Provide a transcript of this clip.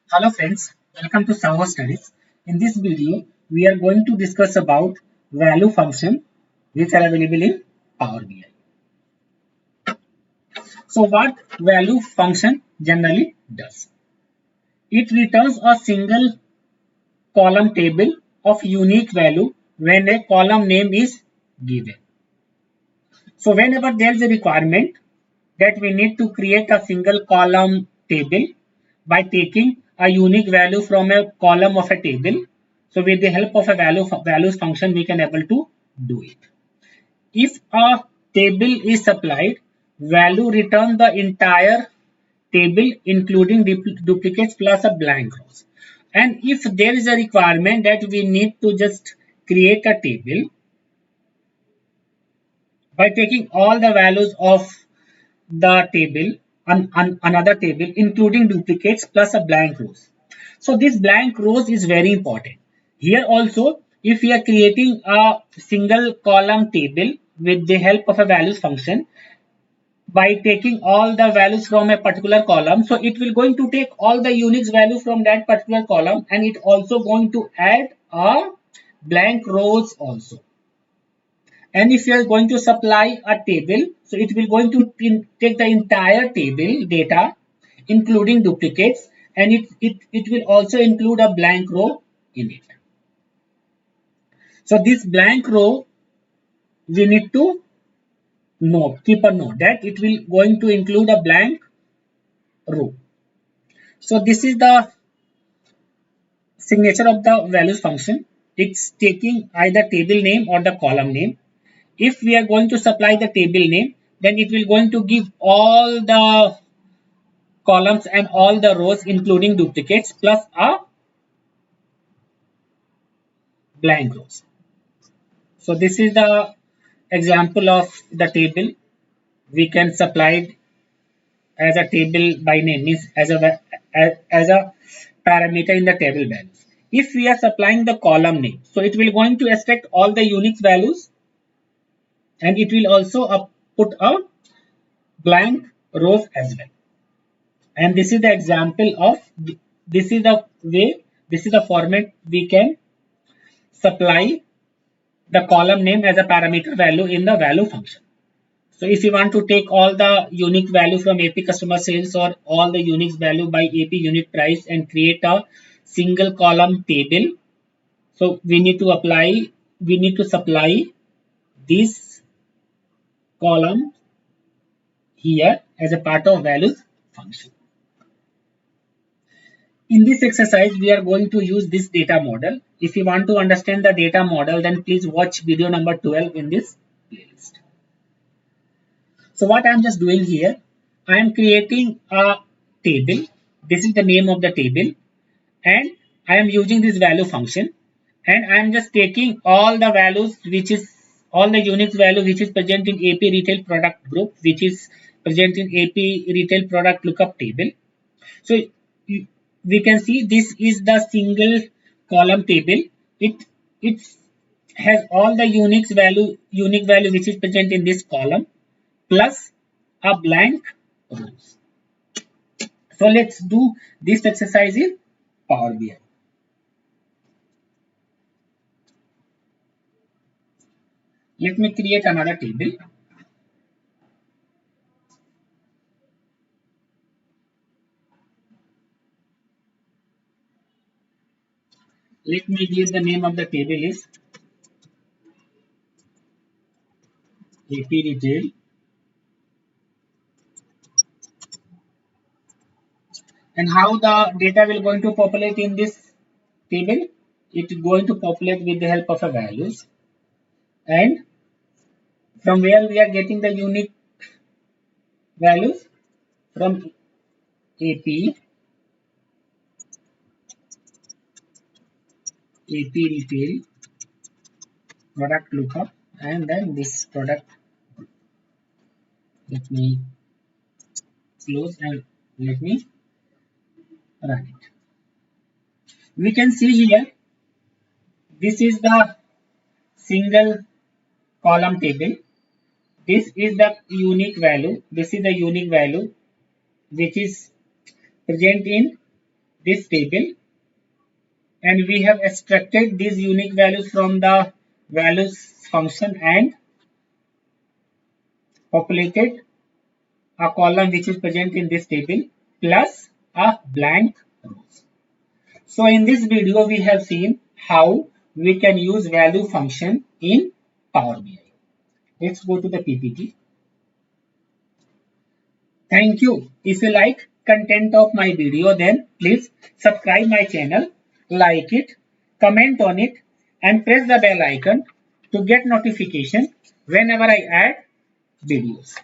Hello friends, welcome to SahuStudies. In this video, we are going to discuss about value function which are available in Power BI. So what value function generally does? It returns a single column table of unique value when a column name is given. So whenever there is a requirement that we need to create a single column table by taking a unique value from a column of a table. So with the help of a values function, we can able to do it. If a table is supplied, value return the entire table including duplicates plus a blank rows. And if there is a requirement that we need to just create a table by taking all the values of the table another table including duplicates plus a blank rows. So this blank rows is very important. Here also, if we are creating a single column table with the help of a values function by taking all the values from a particular column, so it will going to take all the unique value from that particular column, and it also going to add a blank rows also. And if you are going to supply a table, so it will going to take the entire table data including duplicates, and it will also include a blank row in it. So this blank row we need to keep a note that it will going to include a blank row. So this is the signature of the values function. It's taking either table name or the column name. If we are going to supply the table name, then it will going to give all the columns and all the rows including duplicates plus a blank rows. So this is the example of the table. We can supply it as a table by name, means as a parameter in the table values. If we are supplying the column name, so it will going to extract all the unique values, and it will also put a blank rows as well. And this is the example of this is the way, this is the format we can supply the column name as a parameter value in the value function. So if you want to take all the unique value from AP customer sales or all the unique value by AP unit price and create a single column table, so we need to supply this column here as a part of values function. In this exercise, we are going to use this data model. If you want to understand the data model, then please watch video number 12 in this playlist. So what I am just doing here, I am creating a table. This is the name of the table, and I am using this value function, and I am just taking all the values, which is all the unique value which is present in AP retail product group, which is present in AP retail product lookup table. So we can see this is the single column table. It has all the unique value which is present in this column plus a blank rows. So let's do this exercise in Power BI. Let me create another table. Let me give the name of the table is AP retail. And how the data will going to populate in this table? It is going to populate with the help of a values. And from where we are getting the unique values? From AP retail product lookup, and then this product. Let me close and let me run it. We can see here, this is the single column table. This is the unique value. This is the unique value which is present in this table, and we have extracted these unique values from the values function and populated a column which is present in this table plus a blank rows. So in this video we have seen how we can use value function in Power BI. Let's go to the PPT. Thank you. If you like content of my video, then please subscribe my channel, like it, comment on it, and press the bell icon to get notification whenever I add videos.